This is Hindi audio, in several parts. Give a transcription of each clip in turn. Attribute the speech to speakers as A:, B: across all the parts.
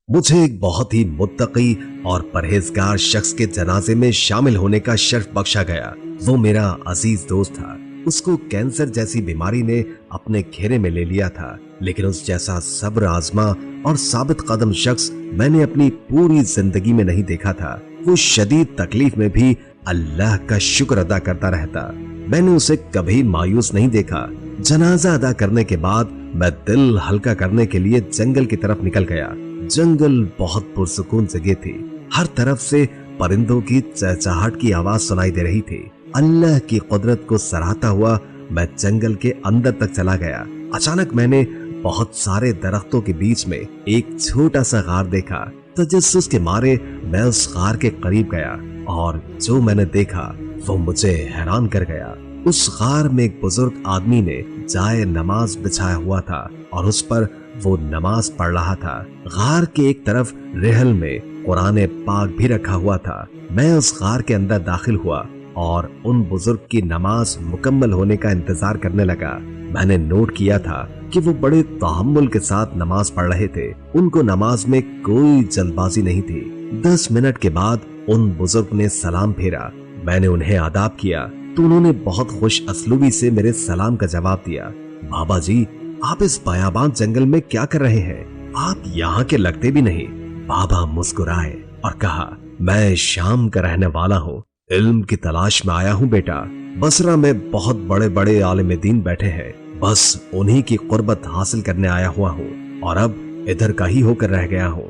A: मुझे एक बहुत ही मुत्तकी और परहेजगार शख्स के जनाजे में शामिल होने का शर्फ बख्शा गया। वो मेरा अजीज दोस्त था। उसको कैंसर जैसी बीमारी ने अपने घेरे में ले लिया था, लेकिन उस जैसा सब्र आजमा और साबित कदम शख्स मैंने अपनी पूरी जिंदगी में नहीं देखा था। वो शदीद तकलीफ में भी अल्लाह का शुक्र अदा करता रहता। मैंने उसे कभी मायूस नहीं देखा। जनाजा अदा करने के बाद मैं दिल हल्का करने के लिए जंगल की तरफ निकल गया। जंगल बहुत पुरसुकून जगह थी। हर तरफ से परिंदों की चहचहाहट की आवाज सुनाई दे रही थी। अल्लाह की कुदरत को सराहता हुआ मैं जंगल के अंदर तक चला गया। अचानक मैंने बहुत सारे दरख्तों के बीच में एक छोटा सा गार देखा। तजस्सुस के मारे मैं उस गार के करीब गया और जो मैंने देखा वो मुझे हैरान कर गया। उस गार में एक बुजुर्ग आदमी ने जाए नमाज बिछाया हुआ था और उस पर वो नमाज पढ़ रहा था। गार के एक तरफ रेहल में कुरान पाक भी रखा हुआ था। मैं उस गार के अंदर दाखिल हुआ और उन बुजुर्ग की नमाज मुकम्मल होने का इंतजार करने लगा। मैंने नोट किया था कि वो बड़े तहम्मुल के साथ नमाज पढ़ रहे थे। उनको नमाज में कोई जल्दबाजी नहीं थी। 10 मिनट के बाद उन बुजुर्ग ने सलाम फेरा। मैंने उन्हें आदाब किया तो उन्होंने बहुत खुश असलूबी से मेरे सलाम का जवाब दिया। बाबा जी, आप इस बयाबान जंगल में क्या कर रहे हैं? आप यहाँ के लगते भी नहीं। बाबा मुस्कुराए और कहा, मैं शाम का रहने वाला हूँ। इल्म की तलाश में आया हूँ बेटा। बसरा में बहुत बड़े बड़े आलिम दीन बैठे हैं, बस उन्हीं की कुर्बत हासिल करने आया हुआ हूँ और अब इधर का ही होकर रह गया हूँ।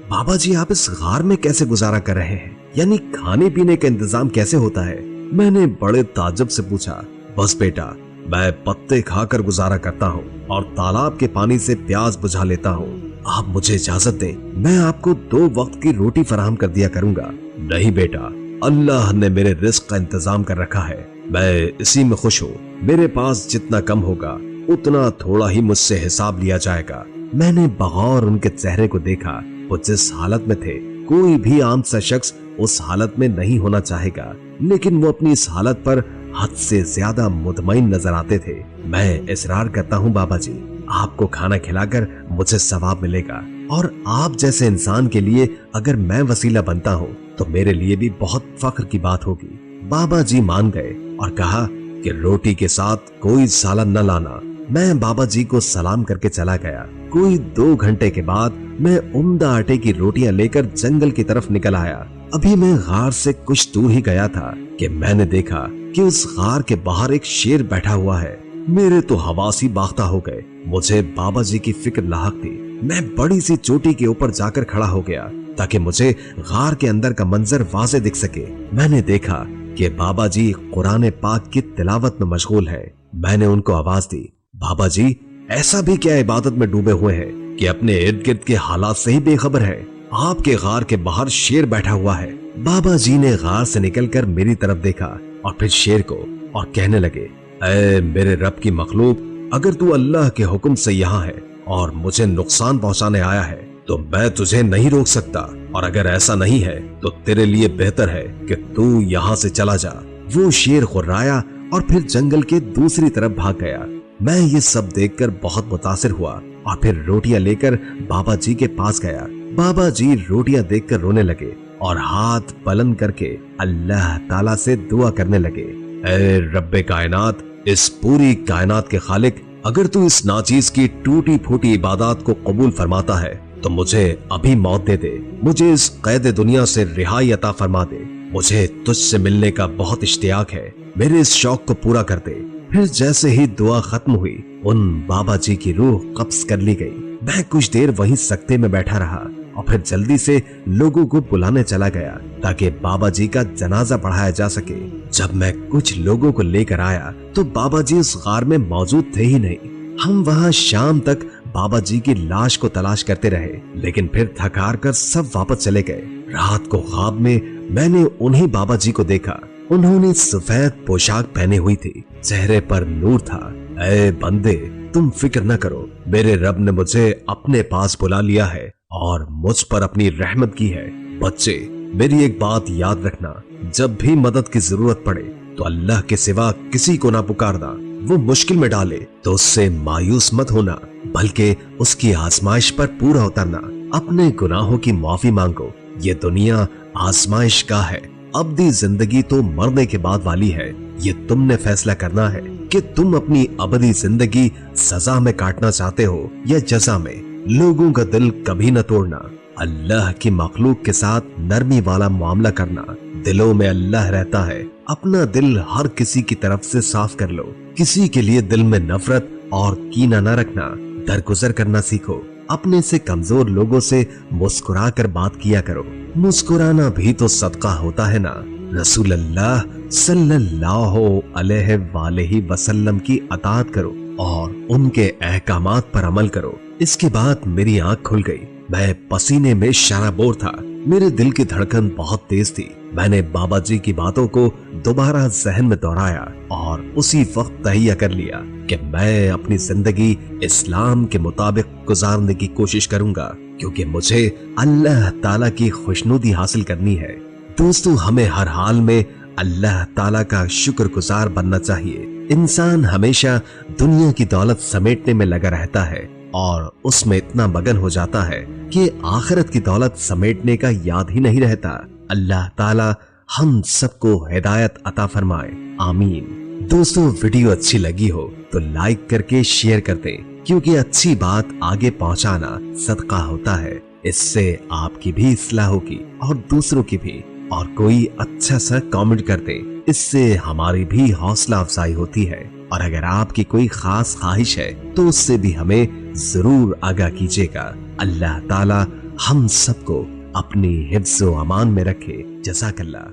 A: बाबा जी, आप इस गार में कैसे गुजारा कर रहे हैं? यानी खाने पीने का इंतजाम कैसे होता है? मैंने बड़े ताज्जुब से पूछा। बस बेटा, मैं पत्ते खाकर गुजारा करता हूँ और तालाब के पानी से प्यास बुझा लेता हूँ। आप मुझे इजाजत दें, मैं आपको 2 वक्त की रोटी फराहम कर दिया करूँगा। नहीं बेटा, अल्लाह ने मेरे रिस्क का इंतजाम कर रखा है, मैं इसी में खुश हूँ। मेरे पास जितना कम होगा उतना थोड़ा ही मुझसे हिसाब लिया जाएगा। मैंने बगौर उनके चेहरे को देखा। वो जिस हालत में थे, कोई भी आम सा शख्स उस हालत में नहीं होना चाहेगा, लेकिन वो अपनी इस हालत पर हद से ज्यादा मुतमईन नजर आते थे। मैं इसरार करता हूँ बाबा जी, आपको खाना खिलाकर मुझे सवाब मिलेगा और आप जैसे इंसान के लिए अगर मैं वसीला बनता हूँ तो मेरे लिए भी बहुत फख्र की बात होगी। बाबा जी मान गए और कहा कि रोटी के साथ कोई सालन न लाना। मैं बाबा जी को सलाम करके चला गया। कोई 2 घंटे के बाद मैं उम्दा आटे की रोटियां लेकर जंगल की तरफ निकल आया। अभी मैं गार से कुछ दूर ही गया था कि मैंने देखा कि उस गार के बाहर एक शेर बैठा हुआ है। मेरे तो हवास ही बाख्ता हो गए। मुझे बाबा जी की फिक्र लाहक थी। मैं बड़ी सी चोटी के ऊपर जाकर खड़ा हो गया ताकि मुझे गार के अंदर का मंजर वाज़े दिख सके। मैंने देखा कि बाबा जी कुरान पाक की तिलावत में मशगूल है। मैंने उनको आवाज दी, बाबा जी, ऐसा भी क्या इबादत में डूबे हुए हैं कि अपने इर्द गिर्द के हालात से ही बेखबर है? आपके गार के बाहर शेर बैठा हुआ है। बाबा जी ने गार से निकलकर मेरी तरफ देखा और फिर शेर को और कहने लगे, ऐ मेरे रब की मखलूक, अगर तू अल्लाह के हुक्म से यहाँ है और मुझे नुकसान पहुँचाने आया है तो मैं तुझे नहीं रोक सकता, और अगर ऐसा नहीं है तो तेरे लिए बेहतर है कि तू यहाँ से चला जा। वो शेर खुर्राया और फिर जंगल के दूसरी तरफ भाग गया। मैं ये सब देखकर बहुत मुतासिर हुआ और फिर रोटियां लेकर बाबा जी के पास गया। बाबा जी रोटियां देखकर रोने लगे और हाथ बुलंद करके अल्लाह ताला से दुआ करने लगे, ऐ रब्बे कायनात, इस पूरी कायनात के खालिक, अगर तू इस नाचीज की टूटी फूटी इबादत को कबूल फरमाता है तो मुझे अभी मौत दे दे। मुझे इस कैद दुनिया से रिहाई अता फरमा दे। मुझे तुझसे मिलने का बहुत इश्तियाक है, मेरे इस शौक को पूरा कर दे। फिर जैसे ही दुआ खत्म हुई, उन बाबा जी की रूह कब्ज कर ली गई। मैं कुछ देर वहीं सख्ते में बैठा रहा और फिर जल्दी से लोगों को बुलाने चला गया ताकि बाबा जी का जनाजा पढ़ाया जा सके। जब मैं कुछ लोगों को लेकर आया तो बाबा जी उस गार में मौजूद थे ही नहीं। हम वहां शाम तक बाबा जी की लाश को तलाश करते रहे, लेकिन फिर थकार कर सब वापस चले गए। रात को ख्वाब में मैंने उन्हीं बाबा जी को देखा। उन्होंने सफेद पोशाक पहने हुई थी, चेहरे पर नूर था। ऐ बंदे, तुम फिक्र न करो, मेरे रब ने मुझे अपने पास बुला लिया है और मुझ पर अपनी रहमत की है। बच्चे, मेरी एक बात याद रखना, जब भी मदद की जरूरत पड़े तो अल्लाह के सिवा किसी को ना पुकारना। वो मुश्किल में डाले तो उससे मायूस मत होना, बल्कि उसकी आजमाइश पर पूरा उतरना। अपने गुनाहों की माफी मांगो। ये दुनिया आजमाइश का है। अबदी जिंदगी तो मरने के बाद वाली है। ये तुमने फैसला करना है कि तुम अपनी अबदी जिंदगी सजा में काटना चाहते हो या जजा में। लोगों का दिल कभी न तोड़ना। अल्लाह की मखलूक के साथ नरमी वाला मामला करना। दिलों में अल्लाह रहता है। अपना दिल हर किसी की तरफ से साफ कर लो। किसी के लिए दिल में नफरत और कीना न रखना। दरगुजर करना सीखो। अपने से कमजोर लोगों से मुस्कुरा कर बात किया करो। मुस्कुराना भी तो सदका होता है ना। रसूल अल्लाह सल्लल्लाहु अलैहि वसल्लम की अताअत करो और उनके अहकामात पर अमल करो। इसके बाद मेरी आंख खुल गई। मैं पसीने में शराबोर था। मेरे दिल की धड़कन बहुत तेज थी। मैंने बाबा जी की बातों को दोबारा जहन में दोहराया और उसी वक्त तहिया कर लिया कि मैं अपनी जिंदगी इस्लाम के मुताबिक गुजारने की कोशिश करूंगा, क्योंकि मुझे अल्लाह ताला की खुशनुदी हासिल करनी है। दोस्तों, हमें हर हाल में अल्लाह ताला का शुक्रगुजार बनना चाहिए। इंसान हमेशा दुनिया की दौलत समेटने में लगा रहता है और उसमें इतना मगन हो जाता है कि आखिरत की दौलत समेटने का याद ही नहीं रहता। अल्लाह ताला हम सबको हिदायत अता फरमाए, आमीन। दोस्तों, वीडियो अच्छी लगी हो तो लाइक करके शेयर कर दें, क्योंकि अच्छी बात आगे पहुंचाना सदका होता है। इससे आपकी भी इस्लाह होगी और दूसरों की भी। और कोई अच्छा सा कमेंट कर दे, इससे हमारी भी हौसला अफजाई होती है। और अगर आपकी कोई खास ख्वाहिश है तो उससे भी हमें जरूर आगाह कीजिएगा। अल्लाह ताला हम सबको अपनी हिफ्ज़ व अमान में रखे। जज़ाकल्लाह।